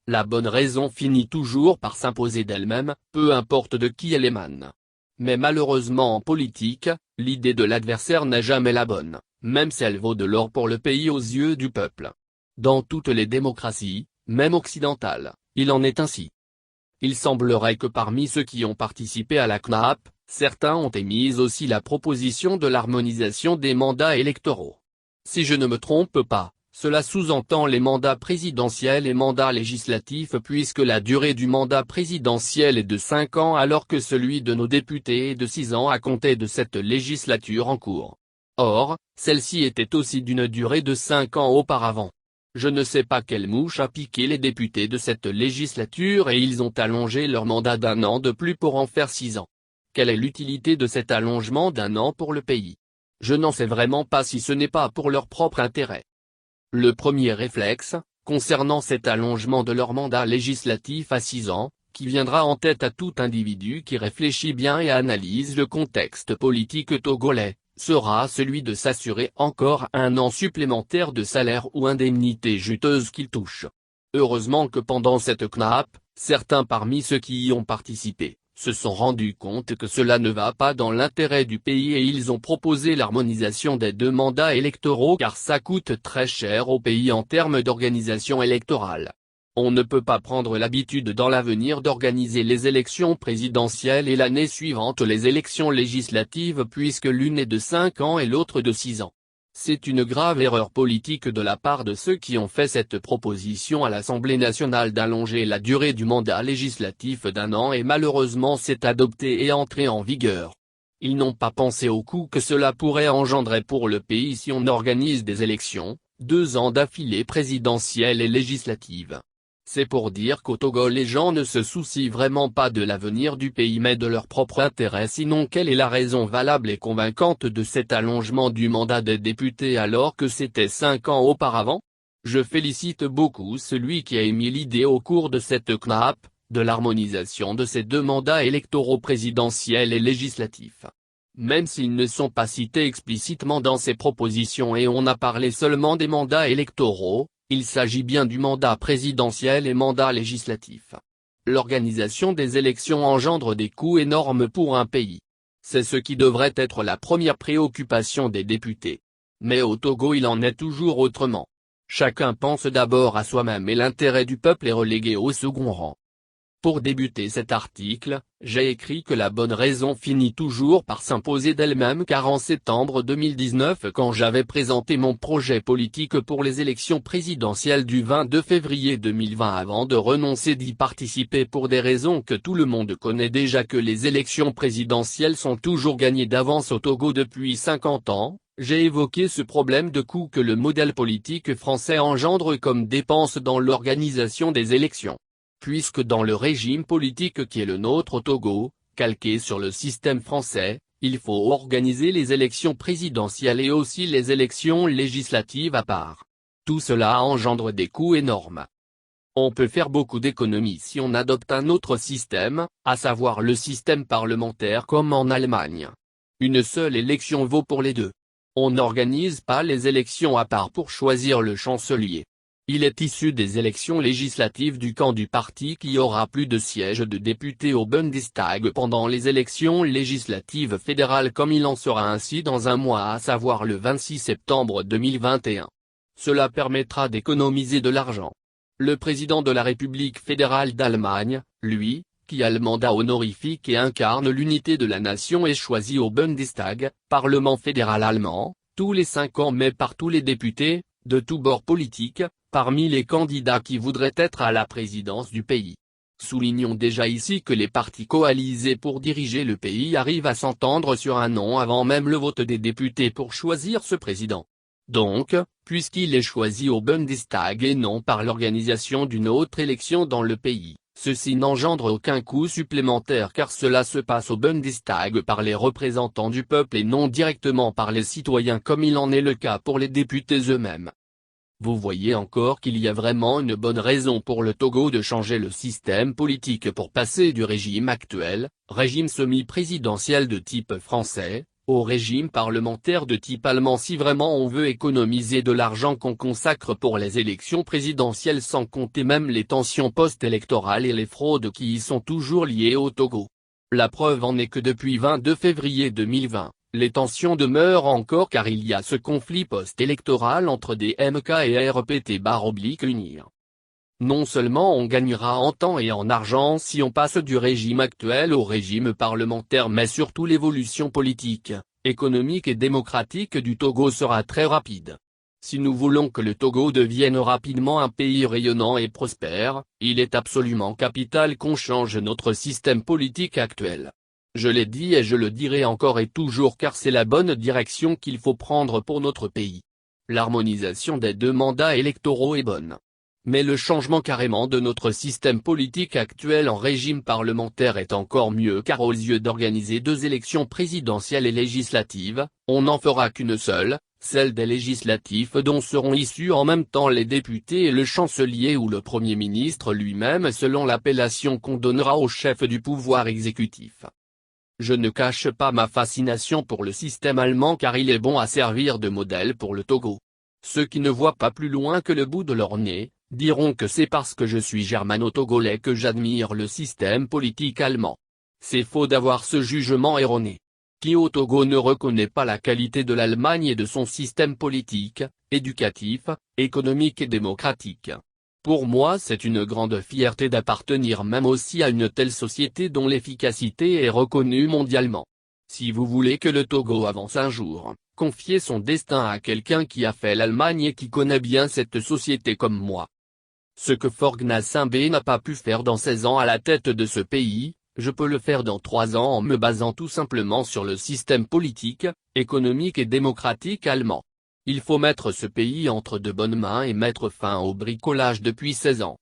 La bonne raison finit toujours par s'imposer d'elle-même, peu importe de qui elle émane. Mais malheureusement en politique, l'idée de l'adversaire n'est jamais la bonne, même si elle vaut de l'or pour le pays aux yeux du peuple. Dans toutes les démocraties, même occidentales, il en est ainsi. Il semblerait que parmi ceux qui ont participé à la CNAP, certains ont émis aussi la proposition de l'harmonisation des mandats électoraux. Si je ne me trompe pas, cela sous-entend les mandats présidentiels et mandats législatifs puisque la durée du mandat présidentiel est de 5 ans alors que celui de nos députés est de 6 ans à compter de cette législature en cours. Or, celle-ci était aussi d'une durée de 5 ans auparavant. Je ne sais pas quelle mouche a piqué les députés de cette législature et ils ont allongé leur mandat d'1 an de plus pour en faire 6 ans. Quelle est l'utilité de cet allongement d'1 an pour le pays? Je n'en sais vraiment pas si ce n'est pas pour leur propre intérêt. Le premier réflexe, concernant cet allongement de leur mandat législatif à 6 ans, qui viendra en tête à tout individu qui réfléchit bien et analyse le contexte politique togolais, sera celui de s'assurer encore 1 an supplémentaire de salaire ou indemnité juteuse qu'il touche. Heureusement que pendant cette CNAP, certains parmi ceux qui y ont participé, se sont rendus compte que cela ne va pas dans l'intérêt du pays et ils ont proposé l'harmonisation des 2 mandats électoraux car ça coûte très cher au pays en termes d'organisation électorale. On ne peut pas prendre l'habitude dans l'avenir d'organiser les élections présidentielles et l'année suivante les élections législatives puisque l'une est de 5 ans et l'autre de 6 ans. C'est une grave erreur politique de la part de ceux qui ont fait cette proposition à l'Assemblée nationale d'allonger la durée du mandat législatif d'1 an et malheureusement c'est adopté et entré en vigueur. Ils n'ont pas pensé au coût que cela pourrait engendrer pour le pays si on organise des élections, 2 ans d'affilée présidentielles et législatives. C'est pour dire qu'au Togo les gens ne se soucient vraiment pas de l'avenir du pays mais de leur propre intérêt sinon quelle est la raison valable et convaincante de cet allongement du mandat des députés alors que c'était 5 ans auparavant? Je félicite beaucoup celui qui a émis l'idée au cours de cette CNAP, de l'harmonisation de ces 2 mandats électoraux présidentiels et législatifs. Même s'ils ne sont pas cités explicitement dans ces propositions et on a parlé seulement des mandats électoraux, il s'agit bien du mandat présidentiel et mandat législatif. L'organisation des élections engendre des coûts énormes pour un pays. C'est ce qui devrait être la première préoccupation des députés. Mais au Togo il en est toujours autrement. Chacun pense d'abord à soi-même et l'intérêt du peuple est relégué au second rang. Pour débuter cet article, j'ai écrit que la bonne raison finit toujours par s'imposer d'elle-même car en septembre 2019 quand j'avais présenté mon projet politique pour les élections présidentielles du 22 février 2020 avant de renoncer d'y participer pour des raisons que tout le monde connaît déjà que les élections présidentielles sont toujours gagnées d'avance au Togo depuis 50 ans, j'ai évoqué ce problème de coût que le modèle politique français engendre comme dépense dans l'organisation des élections. Puisque dans le régime politique qui est le nôtre au Togo, calqué sur le système français, il faut organiser les élections présidentielles et aussi les élections législatives à part. Tout cela engendre des coûts énormes. On peut faire beaucoup d'économies si on adopte un autre système, à savoir le système parlementaire comme en Allemagne. Une seule élection vaut pour les deux. On n'organise pas les élections à part pour choisir le chancelier. Il est issu des élections législatives du camp du parti qui aura plus de sièges de députés au Bundestag pendant les élections législatives fédérales comme il en sera ainsi dans 1 mois à savoir le 26 septembre 2021. Cela permettra d'économiser de l'argent. Le président de la République fédérale d'Allemagne, lui, qui a le mandat honorifique et incarne l'unité de la nation est choisi au Bundestag, Parlement fédéral allemand, tous les 5 ans mais par tous les députés, de tous bords politiques, parmi les candidats qui voudraient être à la présidence du pays. Soulignons déjà ici que les partis coalisés pour diriger le pays arrivent à s'entendre sur un nom avant même le vote des députés pour choisir ce président. Donc, puisqu'il est choisi au Bundestag et non par l'organisation d'une autre élection dans le pays, ceci n'engendre aucun coût supplémentaire car cela se passe au Bundestag par les représentants du peuple et non directement par les citoyens comme il en est le cas pour les députés eux-mêmes. Vous voyez encore qu'il y a vraiment une bonne raison pour le Togo de changer le système politique pour passer du régime actuel, régime semi-présidentiel de type français, au régime parlementaire de type allemand si vraiment on veut économiser de l'argent qu'on consacre pour les élections présidentielles sans compter même les tensions post-électorales et les fraudes qui y sont toujours liées au Togo. La preuve en est que depuis 22 février 2020, les tensions demeurent encore car il y a ce conflit post-électoral entre DMK et RPT-UNIR. Non seulement on gagnera en temps et en argent si on passe du régime actuel au régime parlementaire mais surtout l'évolution politique, économique et démocratique du Togo sera très rapide. Si nous voulons que le Togo devienne rapidement un pays rayonnant et prospère, il est absolument capital qu'on change notre système politique actuel. Je l'ai dit et je le dirai encore et toujours car c'est la bonne direction qu'il faut prendre pour notre pays. L'harmonisation des 2 mandats électoraux est bonne. Mais le changement carrément de notre système politique actuel en régime parlementaire est encore mieux car aux yeux d'organiser 2 élections présidentielles et législatives, on n'en fera qu'une seule, celle des législatives dont seront issus en même temps les députés et le chancelier ou le Premier ministre lui-même selon l'appellation qu'on donnera au chef du pouvoir exécutif. Je ne cache pas ma fascination pour le système allemand car il est bon à servir de modèle pour le Togo. Ceux qui ne voient pas plus loin que le bout de leur nez, diront que c'est parce que je suis germano-togolais que j'admire le système politique allemand. C'est faux d'avoir ce jugement erroné. Qui au Togo ne reconnaît pas la qualité de l'Allemagne et de son système politique, éducatif, économique et démocratique. Pour moi c'est une grande fierté d'appartenir même aussi à une telle société dont l'efficacité est reconnue mondialement. Si vous voulez que le Togo avance un jour, confiez son destin à quelqu'un qui a fait l'Allemagne et qui connaît bien cette société comme moi. Ce que Faure Gnassingbé n'a pas pu faire dans 16 ans à la tête de ce pays, je peux le faire dans 3 ans en me basant tout simplement sur le système politique, économique et démocratique allemand. Il faut mettre ce pays entre de bonnes mains et mettre fin au bricolage depuis 16 ans.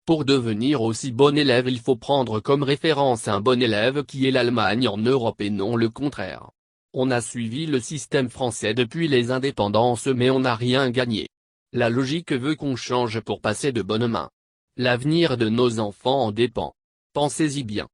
Pour devenir aussi bon élève il faut prendre comme référence un bon élève qui est l'Allemagne en Europe et non le contraire. On a suivi le système français depuis les indépendances mais on n'a rien gagné. La logique veut qu'on change pour passer de bonnes mains. L'avenir de nos enfants en dépend. Pensez-y bien.